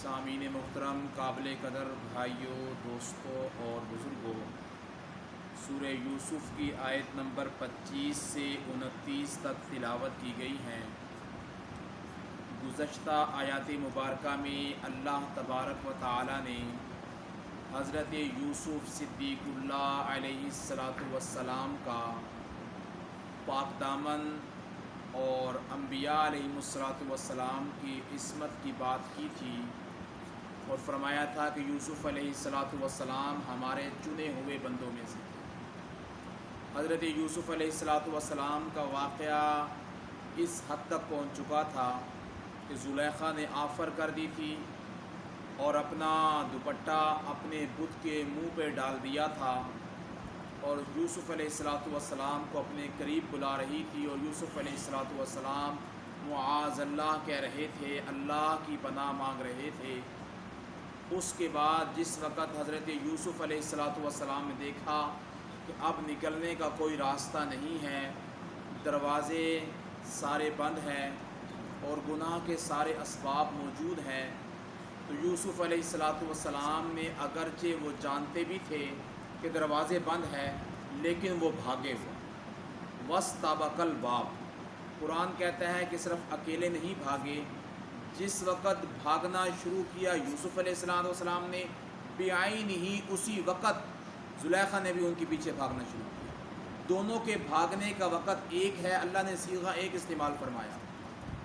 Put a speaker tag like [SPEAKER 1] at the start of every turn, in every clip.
[SPEAKER 1] سامعین محترم، قابل قدر بھائیوں، دوستوں اور بزرگوں، سورہ یوسف کی آیت نمبر 25 سے 29 تک تلاوت کی گئی ہیں۔ گزشتہ آیات مبارکہ میں اللہ تبارک و تعالی نے حضرت یوسف صدیق اللہ علیہ السلام کا پاک دامن اور انبیاء علیہ السلام کی عصمت کی بات کی تھی اور فرمایا تھا کہ یوسف علیہ السلام ہمارے چنے ہوئے بندوں میں سے تھے۔ حضرت یوسف علیہ السلام کا واقعہ اس حد تک پہنچ چکا تھا کہ زلیخا نے آفر کر دی تھی اور اپنا دوپٹہ اپنے بت کے منہ پہ ڈال دیا تھا اور یوسف علیہ السلام کو اپنے قریب بلا رہی تھی، اور یوسف علیہ السلام معاذ اللہ کہہ رہے تھے، اللہ کی پناہ مانگ رہے تھے۔ اس کے بعد جس وقت حضرت یوسف علیہ السلام نے دیکھا کہ اب نکلنے کا کوئی راستہ نہیں ہے، دروازے سارے بند ہیں اور گناہ کے سارے اسباب موجود ہیں، تو یوسف علیہ السلام نے اگرچہ وہ جانتے بھی تھے کہ دروازے بند ہے لیکن وہ بھاگے ہوئے۔ وَاسْتَبَقَ الْبَابَ، قرآن کہتا ہے کہ صرف اکیلے نہیں بھاگے، جس وقت بھاگنا شروع کیا یوسف علیہ السلام نے، بعین ہی اسی وقت زلیخا نے بھی ان کے پیچھے بھاگنا شروع کیا۔ دونوں کے بھاگنے کا وقت ایک ہے، اللہ نے صیغہ ایک استعمال فرمایا۔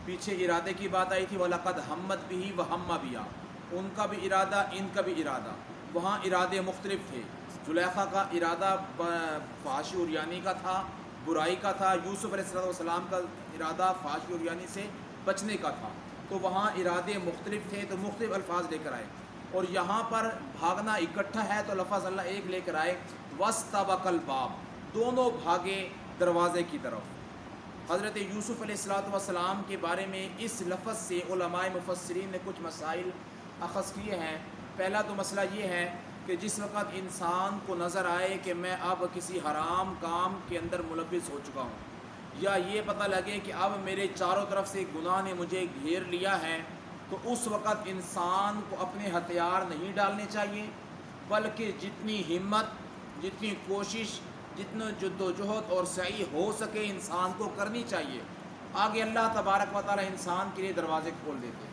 [SPEAKER 1] پیچھے ارادے کی بات آئی تھی، وَلَقَدْ هَمَّتْ بِهِ وَهَمَّ بِهَا، ان کا بھی ارادہ ان کا بھی ارادہ، وہاں ارادے مختلف تھے۔ زلیخا کا ارادہ فحاشی عریانی کا تھا، برائی کا تھا، یوسف علیہ السلام کا ارادہ فحاشی عریانی سے بچنے کا تھا، تو وہاں ارادے مختلف تھے تو مختلف الفاظ لے کر آئے، اور یہاں پر بھاگنا اکٹھا ہے تو لفظ اللہ ایک لے کر آئے، وَاسْتَبَقَ الْبَابَ، دونوں بھاگے دروازے کی طرف۔ حضرت یوسف علیہ السلام کے بارے میں اس لفظ سے علماء مفسرین نے کچھ مسائل اخذ کیے ہیں۔ پہلا تو مسئلہ یہ ہے کہ جس وقت انسان کو نظر آئے کہ میں اب کسی حرام کام کے اندر ملوث ہو چکا ہوں، یا یہ پتہ لگے کہ اب میرے چاروں طرف سے گناہ نے مجھے گھیر لیا ہے، تو اس وقت انسان کو اپنے ہتھیار نہیں ڈالنے چاہیے، بلکہ جتنی ہمت، جتنی کوشش، جتنا جد و جہد اور سعی ہو سکے انسان کو کرنی چاہیے۔ آگے اللہ تبارک و تعالی انسان کے لیے دروازے کھول دیتے ہیں۔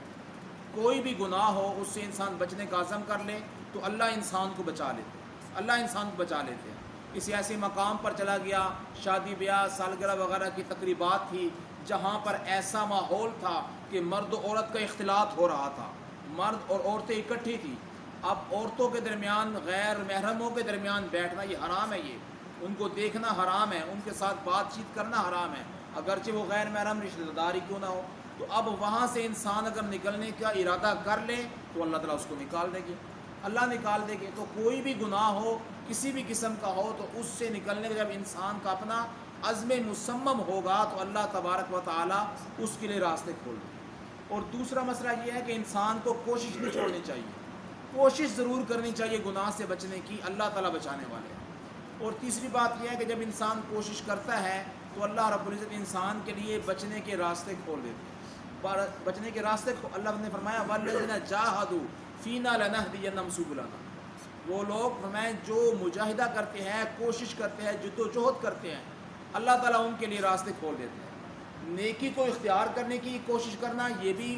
[SPEAKER 1] کوئی بھی گناہ ہو اس سے انسان بچنے کا عزم کر لے تو اللہ انسان کو بچا لیتے، اللہ انسان کو بچا لیتے ہیں۔ کسی ایسے مقام پر چلا گیا، شادی بیاہ سالگرہ وغیرہ کی تقریبات تھی، جہاں پر ایسا ماحول تھا کہ مرد و عورت کا اختلاط ہو رہا تھا، مرد اور عورتیں اکٹھی تھیں، اب عورتوں کے درمیان غیر محرموں کے درمیان بیٹھنا یہ حرام ہے، یہ ان کو دیکھنا حرام ہے، ان کے ساتھ بات چیت کرنا حرام ہے، اگرچہ وہ غیر محرم رشتہ داری کیوں نہ ہو۔ تو اب وہاں سے انسان اگر نکلنے کا ارادہ کر لے تو اللہ تعالیٰ اس کو نکال دے گی، اللہ نکال دے گی۔ تو کوئی بھی گناہ ہو، کسی بھی قسم کا ہو، تو اس سے نکلنے کا جب انسان کا اپنا عزم مصمم ہوگا تو اللہ تبارک و تعالیٰ اس کے لیے راستے کھول دے۔ اور دوسرا مسئلہ یہ ہے کہ انسان کو کوشش نہیں چھوڑنی چاہیے، کوشش ضرور کرنی چاہیے گناہ سے بچنے کی، اللہ تعالیٰ بچانے والے ہیں۔ اور تیسری بات یہ ہے کہ جب انسان کوشش کرتا ہے تو اللہ رب العزت انسان کے لیے بچنے کے راستے کھول دیتے ہیں۔ بچنے کے راستے کو اللہ نے فرمایا وَالَّذِينَ جَاهَدُوا فِينَا لَنَهْدِيَنَّهُمْ سُبُلَنَا، وہ لوگ فرمائے جو مجاہدہ کرتے ہیں، کوشش کرتے ہیں، جد و جہد کرتے ہیں، اللہ تعالیٰ ان کے لیے راستے کھول دیتے ہیں۔ نیکی کو اختیار کرنے کی کوشش کرنا یہ بھی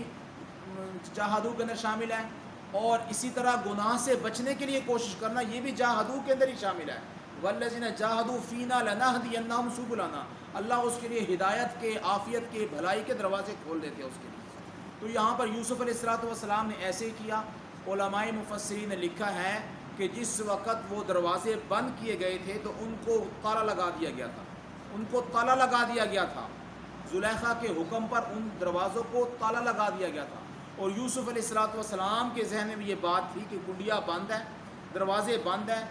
[SPEAKER 1] جاہدو کے اندر شامل ہے، اور اسی طرح گناہ سے بچنے کے لیے کوشش کرنا یہ بھی جاہدو کے اندر ہی شامل ہے۔ وَالَّذِينَ جَاهَدُوا فِينَا لَنَهْدِيَنَّهُمْ سُبُلَنَا، اللہ اس کے لیے ہدایت کے، عافیت کے، بھلائی کے دروازے کھول دیتے ہیں اس کے لیے۔ تو یہاں پر یوسف علیہ السلام نے ایسے ہی کیا۔ علماء مفسرین نے لکھا ہے کہ جس وقت وہ دروازے بند کیے گئے تھے تو ان کو تالا لگا دیا گیا تھا، ان کو تالا لگا دیا گیا تھا، زلیخا کے حکم پر ان دروازوں کو تالا لگا دیا گیا تھا، اور یوسف علیہ السلام کے ذہن میں بھی یہ بات تھی کہ کنڈیاں بند ہیں، دروازے بند ہیں،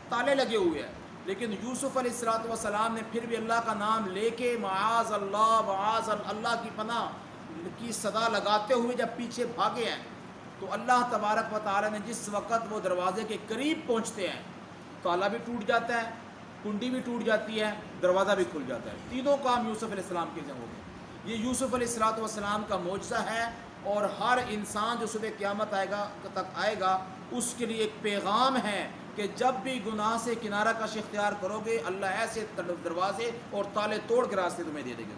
[SPEAKER 1] تالے لگے ہوئے ہیں، لیکن یوسف علیہ السلام نے پھر بھی اللہ کا نام لے کے معاذ اللہ معاذ اللہ کی پناہ کی صدا لگاتے ہوئے جب پیچھے بھاگے ہیں، تو اللہ تبارک و تعالی نے جس وقت وہ دروازے کے قریب پہنچتے ہیں، تالا بھی ٹوٹ جاتا ہے، کنڈی بھی ٹوٹ جاتی ہے، دروازہ بھی کھل جاتا ہے۔ تینوں کام یوسف علیہ السلام کے ہو گئے۔ یہ یوسف علیہ السلام کا معجزہ ہے، اور ہر انسان جو صبح قیامت تک آئے گا اس کے لیے ایک پیغام ہے کہ جب بھی گناہ سے کنارہ کش اختیار کرو گے اللہ ایسے دروازے اور تالے توڑ کے راستے تمہیں دے دے گے.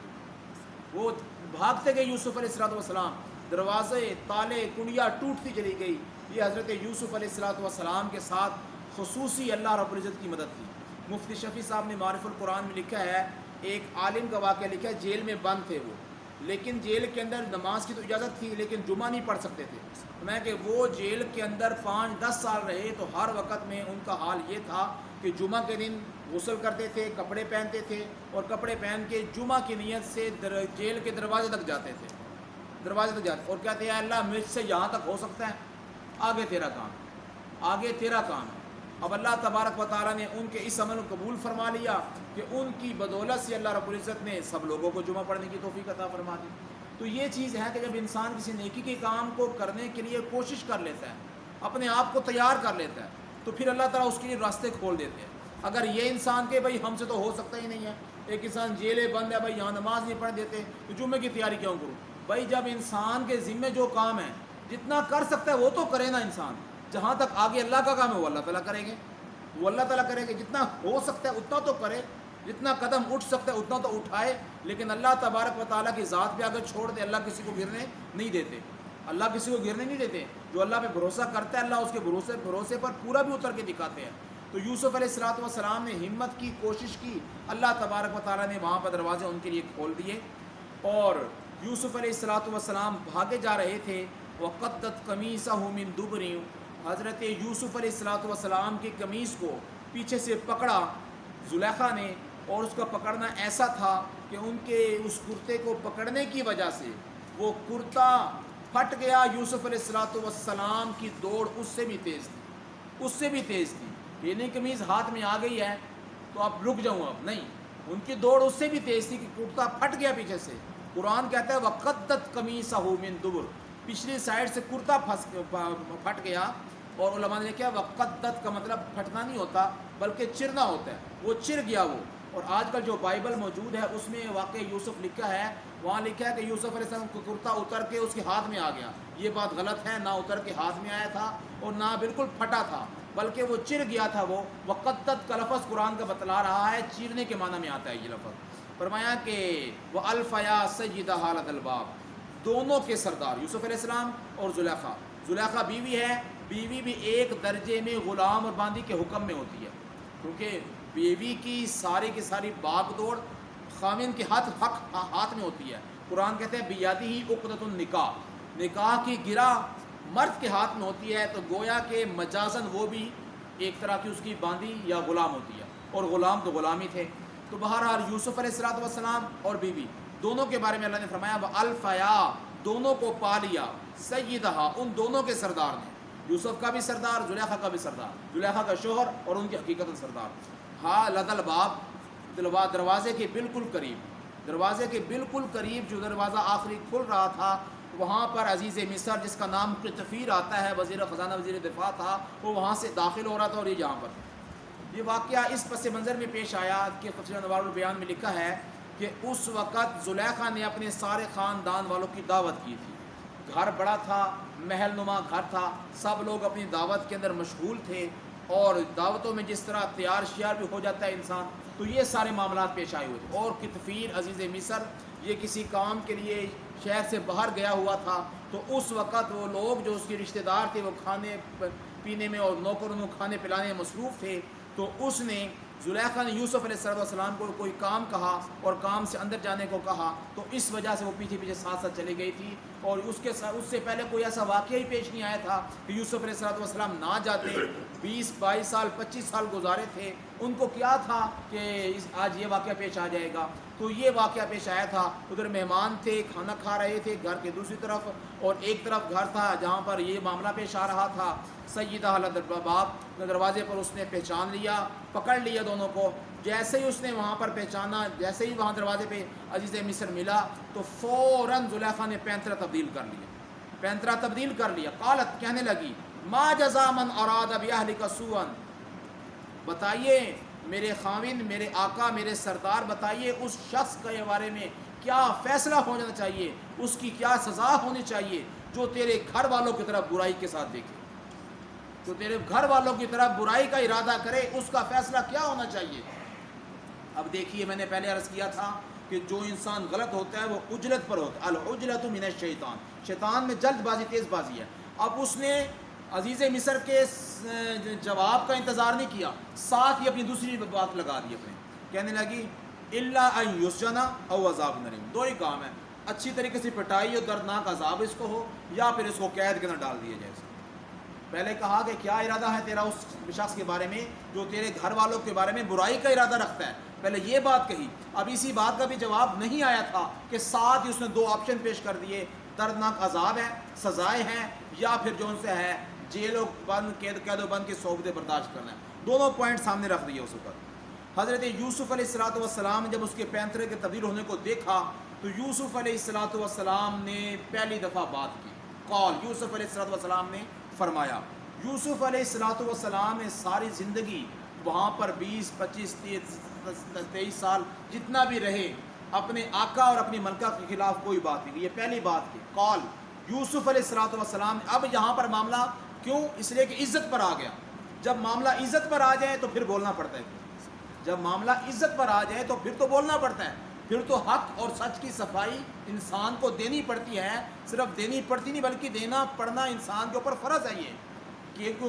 [SPEAKER 1] وہ بھاگتے گئے یوسف علیہ السلام، دروازے تالے کنڈیاں ٹوٹتی چلی گئی. یہ حضرت یوسف علیہ السلام کے ساتھ خصوصی اللہ رب العزت کی مدد تھی. مفتی شفیع صاحب نے معارف القرآن میں لکھا ہے، ایک عالم کا واقعہ لکھا ہے، جیل میں بند تھے وہ، لیکن جیل کے اندر نماز کی تو اجازت تھی لیکن جمعہ نہیں پڑھ سکتے تھے. میں کہ وہ جیل کے اندر 5-10 سال رہے تو ہر وقت میں ان کا حال یہ تھا کہ جمعہ کے دن غسل کرتے تھے، کپڑے پہنتے تھے اور کپڑے پہن کے جمعہ کی نیت سے جیل کے دروازے تک جاتے تھے، اور کہتے ہیں اللہ مجھ سے یہاں تک ہو سکتا ہے، آگے تیرا کام ہے. اب اللہ تبارک و تعالیٰ نے ان کے اس عمل کو قبول فرما لیا کہ ان کی بدولت سے اللہ رب العزت نے سب لوگوں کو جمعہ پڑھنے کی توفیق عطا فرما دی. تو یہ چیز ہے کہ جب انسان کسی نیکی کے کام کو کرنے کے لیے کوشش کر لیتا ہے، اپنے آپ کو تیار کر لیتا ہے، تو پھر اللہ تعالیٰ اس کے لیے راستے کھول دیتے ہیں. اگر یہ انسان کہ بھائی ہم سے تو ہو سکتا ہی نہیں ہے، ایک انسان جیلے بند ہے، بھائی یہاں نماز نہیں پڑھ دیتے تو جمعے کی تیاری کیوں کروں؟ بھائی جب انسان کے ذمے جو کام ہے جتنا کر سکتا ہے وہ تو کرے نا انسان. جہاں تک آگے اللہ کا کام ہے وہ اللہ تعالیٰ کریں گے، جتنا ہو سکتا ہے اتنا تو کرے، جتنا قدم اٹھ سکتا ہے اتنا تو اٹھائے. لیکن اللہ تبارک و تعالیٰ کی ذات پہ اگر چھوڑ دے، اللہ کسی کو گرنے نہیں دیتے. جو اللہ پہ بھروسہ کرتا ہے اللہ اس کے بھروسے پر پورا بھی اتر کے دکھاتے ہیں. تو یوسف علیہ السلام نے ہمت کی، کوشش کی، اللہ تبارک و تعالیٰ نے وہاں پر دروازے ان کے لیے کھول دیے. اور یوسف علیہ السلام بھاگے جا رہے تھے. وَقَدَّتْ قَمِيصَهُ مِن دُبُرٍ، حضرت یوسف علیہ السلام کی قمیص کو پیچھے سے پکڑا زلیخا نے، اور اس کا پکڑنا ایسا تھا کہ ان کے اس کرتے کو پکڑنے کی وجہ سے وہ کرتا پھٹ گیا. یوسف علیہ السلام کی دوڑ اس سے بھی تیز تھی. یہ نہیں قمیض ہاتھ میں آ گئی ہے تو اب رک جاؤں، اب نہیں، ان کی دوڑ اس سے بھی تیز تھی کہ کرتا پھٹ گیا پیچھے سے. قرآن کہتا ہے وَقَدَّتْ قَمِيصَهُ مِن دُبُرٍ، پچھلی سائڈ سے کرتا پھٹ گیا. اور علماء نے کیا وَقَدَّتْ کا مطلب پھٹنا نہیں ہوتا بلکہ چرنا ہوتا ہے، وہ چر گیا وہ. اور آج کل جو بائبل موجود ہے اس میں واقع یوسف لکھا ہے، وہاں لکھا ہے کہ یوسف علیہ السلام کو کرتا اتر کے اس کے ہاتھ میں آ گیا. یہ بات غلط ہے، نہ اتر کے ہاتھ میں آیا تھا اور نہ بالکل پھٹا تھا بلکہ وہ چر گیا تھا. وہ وَقَدَّتْ کا لفظ قرآن کا بتلا رہا ہے چیرنے کے معنی میں آتا ہے یہ لفظ. فرمایا کہ وَأَلْفَيَا سَيِّدَهَا لَدَى الْبَابِ، دونوں کے سردار یوسف علیہ السلام اور زلیخا بیوی ہے. بیوی بھی ایک درجے میں غلام اور باندی کے حکم میں ہوتی ہے، کیونکہ بیوی کی ساری باغ دوڑ خاوند کے ہاتھ میں ہوتی ہے. قرآن کہتے ہیں بِيَدِهِ عُقْدَةُ النِّكَاحِ، نکاح کی گرہ مرد کے ہاتھ میں ہوتی ہے. تو گویا کہ مجازن وہ بھی ایک طرح کی اس کی باندی یا غلام ہوتی ہے، اور غلام تو غلام ہی تھے. تو بہرحال یوسف علیہ السلام اور بیوی دونوں کے بارے میں اللہ نے فرمایا وَأَلْفَيَا، دونوں کو پا لیا، سیدہا، ان دونوں کے سردار نے، یوسف کا بھی سردار، زلیخا کا بھی سردار، زلیخا کا شوہر اور ان کی حقیقت سردار. ہاں لدى الباب، دروازے کے بالکل قریب جو دروازہ آخری کھل رہا تھا وہاں پر عزیز مصر جس کا نام قطفیر آتا ہے، وزیر خزانہ وزیر دفاع تھا، وہ وہاں سے داخل ہو رہا تھا. اور یہ یہاں پر یہ واقعہ اس پس منظر میں پیش آیا کہ تفسیر انوار البیان میں لکھا ہے کہ اس وقت زلیخا نے اپنے سارے خاندان والوں کی دعوت کی تھی. گھر بڑا تھا، محل نما گھر تھا، سب لوگ اپنی دعوت کے اندر مشغول تھے. اور دعوتوں میں جس طرح تیار شیار بھی ہو جاتا ہے انسان، تو یہ سارے معاملات پیش آئے ہوئے تھے. اور قطفیر عزیز مصر یہ کسی کام کے لیے شہر سے باہر گیا ہوا تھا. تو اس وقت وہ لوگ جو اس کے رشتہ دار تھے وہ کھانے پینے میں اور نوکروں کو کھانے پلانے میں مصروف تھے. تو اس نے زلیخا نے یوسف علیہ السلام کو کوئی کام کہا اور کام سے اندر جانے کو کہا، تو اس وجہ سے وہ پیچھے ساتھ چلی گئی تھی. اور اس سے پہلے کوئی ایسا واقعہ ہی پیش نہیں آیا تھا کہ یوسف علیہ السلام نہ جاتے. 20-22 سال 25 سال گزارے تھے، ان کو کیا تھا کہ آج یہ واقعہ پیش آ جائے گا. تو یہ واقعہ پیش آیا تھا. ادھر مہمان تھے، کھانا کھا رہے تھے گھر کے دوسری طرف، اور ایک طرف گھر تھا جہاں پر یہ معاملہ پیش آ رہا تھا. سیدہ لدى الباب، دروازے پر اس نے پہچان لیا، پکڑ لیا دونوں کو. جیسے ہی اس نے وہاں پر پہچانا، جیسے ہی وہاں دروازے پہ عزیز مصر ملا تو فوراً زلیخا نے پینترا تبدیل کر لیا. قالت، کہنے لگی، ما جزا من اراد باہلک سوءا، بتائیے میرے خاوند، میرے آقا، میرے سردار، بتائیے اس شخص کے بارے میں کیا فیصلہ ہو جانا چاہیے، اس کی کیا سزا ہونی چاہیے جو تیرے گھر والوں کی طرف برائی کے ساتھ دیکھے، جو تیرے گھر والوں کی طرف برائی کا ارادہ کرے، اس کا فیصلہ کیا ہونا چاہیے؟ اب دیکھیے، میں نے پہلے عرض کیا تھا کہ جو انسان غلط ہوتا ہے وہ عجلت پر ہوتا ہے، العجلۃ من الشیطان، شیطان میں جلد بازی، تیز بازی ہے۔ اب اس نے عزیز مصر کے جواب کا انتظار نہیں کیا، ساتھ ہی اپنی دوسری بات لگا دی، اپنے کہنے لگی الا ان یسجن او عذاب الیم، دو ہی کام ہے، اچھی طریقے سے پٹائی اور دردناک عذاب اس کو ہو، یا پھر اس کو قید کے اندر ڈال دیا جائے۔ پہلے کہا کہ کیا ارادہ ہے تیرا اس شخص کے بارے میں جو تیرے گھر والوں کے بارے میں برائی کا ارادہ رکھتا ہے، پہلے یہ بات کہی۔ اب اسی بات کا بھی جواب نہیں آیا تھا کہ ساتھ ہی اس نے دو آپشن پیش کر دیے، دردناک عذاب ہے، سزائیں ہیں، یا پھر جو ان سے ہے جیل و بند، قید و بند کی صحبتیں برداشت کرنا ہے۔ دونوں پوائنٹ سامنے رکھ دیے اس وقت۔ حضرت یوسف علیہ السلام نے جب اس کے پینترے کے تبدیل ہونے کو دیکھا تو یوسف علیہ السلام نے پہلی دفعہ بات کی، قال، یوسف علیہ السلام نے فرمایا۔ یوسف علیہ السلام نے ساری زندگی وہاں پر 20 25 23 سال جتنا بھی رہے، اپنے آقا اور اپنی ملکہ کے خلاف کوئی بات نہیں کی، یہ پہلی بات کی، قال یوسف علیہ السلام۔ اب یہاں پر معاملہ کیوں؟ اس لیے کہ عزت پر آ گیا۔ جب معاملہ عزت پر آ جائے تو پھر بولنا پڑتا ہے، جب معاملہ عزت پر آ جائے تو پھر تو بولنا پڑتا ہے، پھر تو حق اور سچ کی صفائی انسان کو دینی پڑتی ہے، صرف دینی پڑتی نہیں بلکہ دینا پڑنا انسان کے اوپر فرض ہے یہ،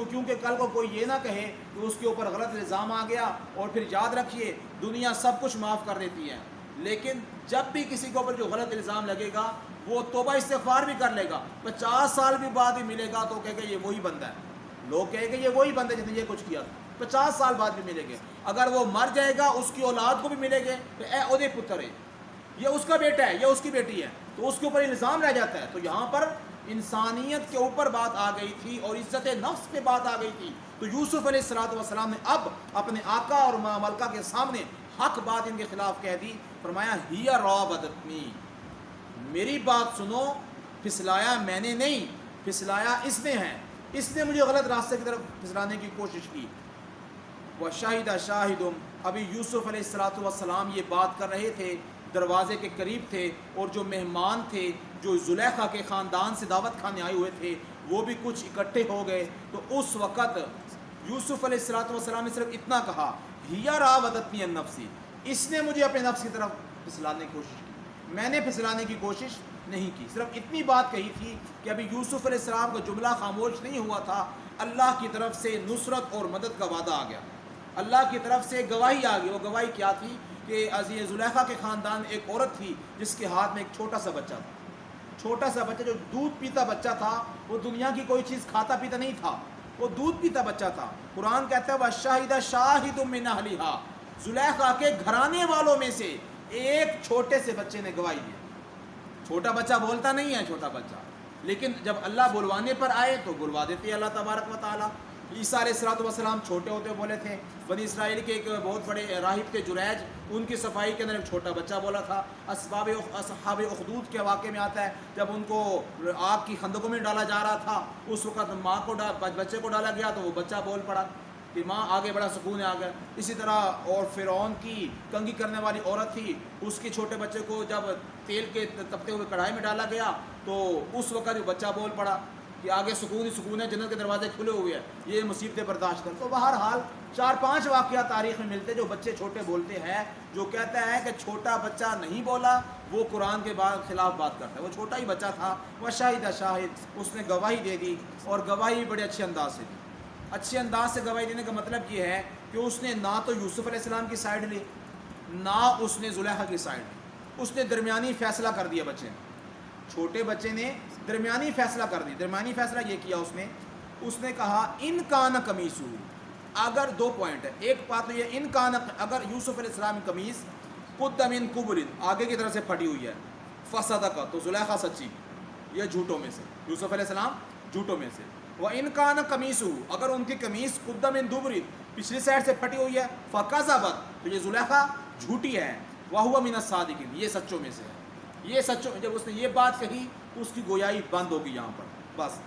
[SPEAKER 1] کیونکہ کل کو کوئی یہ نہ کہے کہ اس کے اوپر غلط الزام آ گیا، اور پھر یاد رکھیے دنیا سب کچھ معاف کر دیتی ہے، لیکن جب بھی کسی کے اوپر جو غلط الزام لگے گا وہ توبہ استغفار بھی کر لے گا، 50 سال بھی بعد بھی ملے گا تو کہے گا یہ وہی بندہ ہے، لوگ کہے گا یہ وہی بندہ جس نے یہ کچھ کیا تھا، 50 سال بعد بھی ملے گے۔ اگر وہ مر جائے گا اس کی اولاد کو بھی ملے گے کہ اے اودے پتر ہے، یہ اس کا بیٹا ہے، یہ اس کی بیٹی ہے، تو اس کے اوپر الزام رہ جاتا ہے۔ تو یہاں پر انسانیت کے اوپر بات آ گئی تھی اور عزت نفس پہ بات آ گئی تھی، تو یوسف علیہ السلام نے اب اپنے آقا اور ملکہ کے سامنے حق بات ان کے خلاف کہہ دی، فرمایا ہی راودتنی، میری بات سنو، پھسلایا میں نے نہیں، پھسلایا اس نے ہے، اس نے مجھے غلط راستے کی طرف پھسلانے کی کوشش کی۔ وَشَهِدَ شَاهِدٌ، ابھی یوسف علیہ السلام یہ بات کر رہے تھے، دروازے کے قریب تھے، اور جو مہمان تھے جو زلیخا کے خاندان سے دعوت کھانے آئے ہوئے تھے وہ بھی کچھ اکٹھے ہو گئے، تو اس وقت یوسف علیہ السلام نے صرف اتنا کہا ہِیَ رَاوَدَتْنِی عَن نَفْسِی، اس نے مجھے اپنے نفس کی طرف پھسلانے کی کوشش کی، میں نے پھسلانے کی کوشش نہیں کی، صرف اتنی بات کہی تھی کہ ابھی یوسف علیہ السلام کا جملہ خاموش نہیں ہوا تھا، اللہ کی طرف سے نصرت اور مدد کا وعدہ آ گیا، اللہ کی طرف سے گواہی آ گئی۔ وہ گواہی کیا تھی کہ عزیز زلیخا کے خاندان ایک عورت تھی جس کے ہاتھ میں ایک چھوٹا سا بچہ تھا، چھوٹا سا بچہ جو دودھ پیتا بچہ تھا، وہ دنیا کی کوئی چیز کھاتا پیتا نہیں تھا، وہ دودھ پیتا بچہ تھا۔ قرآن کہتا ہے وَشَاهِدَ شَاهِدٌ مِّنْ أَهْلِهَا، زلیخا کے گھرانے والوں میں سے ایک چھوٹے سے بچے نے گواہی دی۔ چھوٹا بچہ بولتا نہیں ہے، چھوٹا بچہ، لیکن جب اللہ بلوانے پر آئے تو بلوا دیتے اللہ تبارک و تعالیٰ۔ عیسیٰ علیہ السلام چھوٹے ہوتے بولے تھے، بنی اسرائیل کے ایک بہت بڑے راہب تھے جریج، ان کی صفائی کے اندر ایک چھوٹا بچہ بولا تھا۔ اصحاب اخدود کے واقعے میں آتا ہے جب ان کو آگ کی خندقوں میں ڈالا جا رہا تھا، اس وقت ماں کو بچے کو ڈالا گیا تو وہ بچہ بول پڑا کہ ماں آگے بڑا سکون آ گیا۔ اسی طرح اور فرعون کی کنگھی کرنے والی عورت تھی، اس کے چھوٹے بچے کو جب تیل کے تپتے ہوئے کڑھائی میں ڈالا گیا تو اس وقت وہ بچہ بول پڑا کہ آگے سکون ہی سکون ہے، جنت کے دروازے کھلے ہوئے ہیں، یہ مصیبتیں برداشت کر۔ تو بہرحال 4-5 واقعہ تاریخ میں ملتے جو بچے چھوٹے بولتے ہیں، جو کہتا ہے کہ چھوٹا بچہ نہیں بولا وہ قرآن کے خلاف بات کرتا ہے، وہ چھوٹا ہی بچہ تھا۔ وَشَاهِدَ شَاهِدٌ، اس نے گواہی دے دی، اور گواہی بڑے اچھے انداز سے دی۔ اچھے انداز سے گواہی دینے کا مطلب یہ ہے کہ اس نے نہ تو یوسف علیہ السلام کی سائڈ لی، نہ اس نے زلیخا کی سائڈ لی، اس نے درمیانی فیصلہ کر دیا۔ بچے چھوٹے بچے نے درمیانی فیصلہ کر دی۔ درمیانی فیصلہ یہ کیا اس نے کہا ان کان قمیصہ، اگر 2 پوائنٹ ہے، ایک بات تو یہ ان کان، اگر یوسف علیہ السلام کی قمیص قد من قبل، آگے کی طرف سے پھٹی ہوئی ہے، فصدق، تو زلیخا سچی، یہ جھوٹوں میں سے، یوسف علیہ السلام جھوٹوں میں سے۔ وَإِن كَانَ قَمِيصُهُ، اگر ان کی قمیص قُدَّ مِن دُبُرٍ، پچھلی سائڈ سے پھٹی ہوئی ہے، فَكَذَبَتْ، تو یہ زلیخا جھوٹی ہے، وَهُوَ مِنَ الصَّادِقِينَ، یہ سچوں میں سے ہے، یہ سچوں۔ جب اس نے یہ بات کہی تو اس کی گویائی بند ہوگی یہاں پر، بس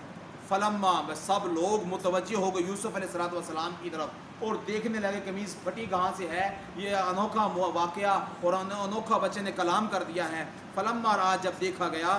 [SPEAKER 1] فلما، بس سب لوگ متوجہ ہو گئے یوسف علیہ السلام کی طرف اور دیکھنے لگے قمیص پھٹی کہاں سے ہے، یہ انوکھا واقعہ اور انوکھا بچے نے کلام کر دیا ہے۔ فلما رأى، جب دیکھا گیا،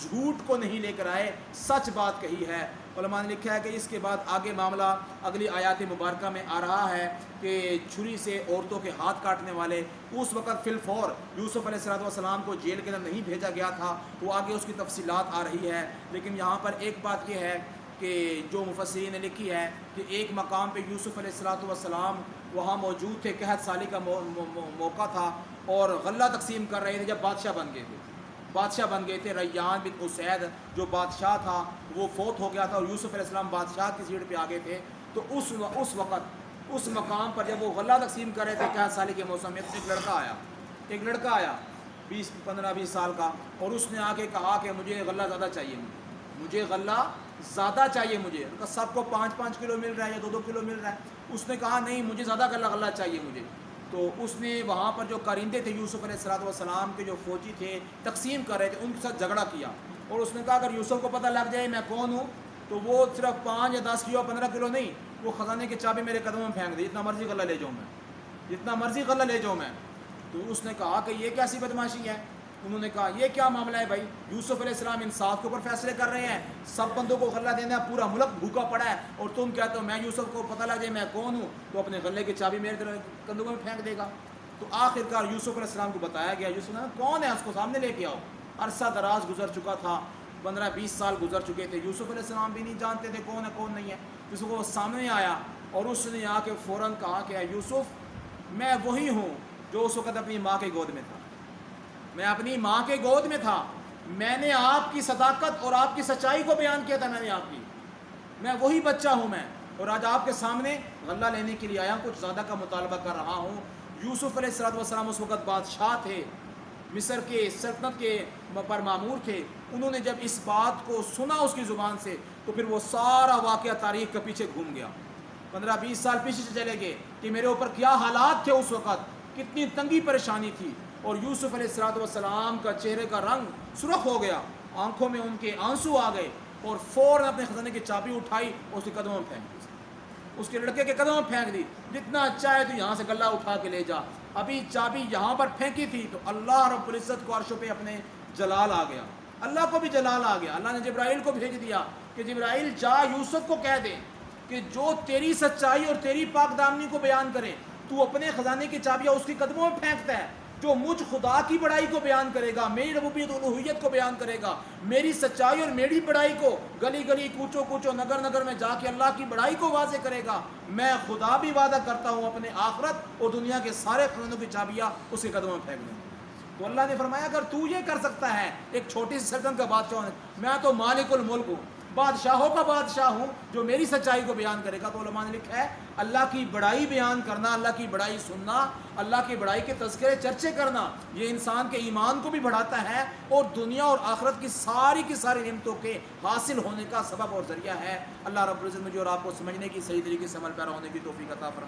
[SPEAKER 1] جھوٹ کو نہیں لے کر آئے، سچ بات کہی ہے۔ علماء نے لکھا ہے کہ اس کے بعد آگے معاملہ اگلی آیات مبارکہ میں آ رہا ہے کہ چھری سے عورتوں کے ہاتھ کاٹنے والے اس وقت فی الفور یوسف علیہ السلام کو جیل کے اندر نہیں بھیجا گیا تھا، وہ آگے اس کی تفصیلات آ رہی ہے۔ لیکن یہاں پر ایک بات یہ ہے کہ جو مفسرین نے لکھی ہے کہ ایک مقام پہ یوسف علیہ السلام وہاں موجود تھے، قحط سالی کا موقع تھا اور غلہ تقسیم کر رہے تھے جب بادشاہ بن گئے تھے۔ ریان بن اسید جو بادشاہ تھا وہ فوت ہو گیا تھا اور یوسف علیہ السلام بادشاہ کی سیٹ پہ آ گئے تھے۔ تو اس وقت اس مقام پر جب وہ غلہ تقسیم کر رہے تھے قحط سالی کے موسم میں، ایک لڑکا آیا 15-20 سال کا، اور اس نے آ کے کہا کہ مجھے غلہ زیادہ چاہیے، مجھے غلہ زیادہ چاہیے مجھے۔ سب کو 5-5 کلو مل رہا ہے یا 2-2 کلو مل رہا ہے، اس نے کہا نہیں مجھے زیادہ غلہ چاہیے مجھے۔ تو اس نے وہاں پر جو کارندے تھے یوسف علیہ السلام کے جو فوجی تھے تقسیم کر رہے تھے، ان کے ساتھ جھگڑا کیا، اور اس نے کہا اگر یوسف کو پتہ لگ جائے میں کون ہوں تو وہ صرف 5 یا 10 کلو 15 کلو نہیں، وہ خزانے کی چابی میرے قدموں میں پھینک دے، جتنا مرضی غلہ لے جاؤں میں۔ تو اس نے کہا کہ یہ کیسی بدماشی ہے؟ انہوں نے کہا یہ کیا معاملہ ہے بھائی؟ یوسف علیہ السلام انصاف کے اوپر فیصلے کر رہے ہیں، سب بندوں کو غلہ دینا ہے، پورا ملک بھوکا پڑا ہے، اور تم کہتے ہو میں یوسف کو پتہ لگ جائے میں کون ہوں تو اپنے غلے کی چابی میرے کندھوں میں پھینک دے گا۔ تو آخرکار یوسف علیہ السلام کو بتایا گیا، یوسف نے کون ہے اس کو سامنے لے کے آؤ۔ عرصہ دراز گزر چکا تھا، 15-20 سال گزر چکے تھے، یوسف علیہ السلام بھی نہیں جانتے تھے کون ہے کون نہیں ہے۔ جس کو وہ سامنے آیا اور اس نے آ کے فوراً کہا کہ یوسف میں وہی ہوں جو اس وقت اپنی ماں کے گود میں تھا، میں اپنی ماں کے گود میں تھا، میں نے آپ کی صداقت اور آپ کی سچائی کو بیان کیا تھا، میں وہی بچہ ہوں میں، اور آج آپ کے سامنے غلہ لینے کے لیے آیا ہوں، کچھ زیادہ کا مطالبہ کر رہا ہوں۔ یوسف علیہ السلام اس وقت بادشاہ تھے، مصر کے سلطنت کے پر مامور تھے۔ انہوں نے جب اس بات کو سنا اس کی زبان سے تو پھر وہ سارا واقعہ تاریخ کے پیچھے گھوم گیا، 15-20 سال پیچھے سے چلے گئے کہ میرے اوپر کیا حالات تھے اس وقت، کتنی تنگی پریشانی تھی۔ اور یوسف علیہ السلام کا چہرے کا رنگ سرخ ہو گیا، آنکھوں میں ان کے آنسو آ گئے، اور فوراً اپنے خزانے کی چابی اٹھائی اور اس کے قدموں میں پھینک دی، اس کے لڑکے کے قدموں میں پھینک دی، جتنا چاہے تو یہاں سے غلہ اٹھا کے لے جا۔ ابھی چابی یہاں پر پھینکی تھی تو اللہ رب العزت کو عرشوں پہ اپنے جلال آ گیا، اللہ کو بھی جلال آ گیا۔ اللہ نے جبرائیل کو بھیج دیا کہ جبرائیل جا یوسف کو کہہ دے کہ جو تیری سچائی اور تیری پاک دامنی کو بیان کرے، تو اپنے خزانے کی چابیاں اس کی قدموں میں پھینکتا ہے، جو مجھ خدا کی بڑائی کو بیان کرے گا، میری ربوبیت اور الوہیت کو بیان کرے گا، میری سچائی اور میری بڑائی کو گلی گلی کوچو کوچو نگر نگر میں جا کے اللہ کی بڑائی کو واضح کرے گا، میں خدا بھی وعدہ کرتا ہوں اپنے آخرت اور دنیا کے سارے خزانوں کی چابیاں اس کے قدموں میں پھینک دوں۔ تو اللہ نے فرمایا اگر تو یہ کر سکتا ہے ایک چھوٹی سی سلطنت کا بادشاہ ہونے، میں تو مالک الملک ہوں، بادشاہوں کا بادشاہ ہوں، جو میری سچائی کو بیان کرے گا۔ تو علماء نے لکھا ہے اللہ کی بڑائی بیان کرنا، اللہ کی بڑائی سننا، اللہ کی بڑائی کے تذکرے چرچے کرنا، یہ انسان کے ایمان کو بھی بڑھاتا ہے اور دنیا اور آخرت کی ساری نعمتوں کے حاصل ہونے کا سبب اور ذریعہ ہے۔ اللہ رب العزت مجھے اور آپ کو سمجھنے کی، صحیح طریقے سے عمل پیرا ہونے کی توفیق عطا فرمائے۔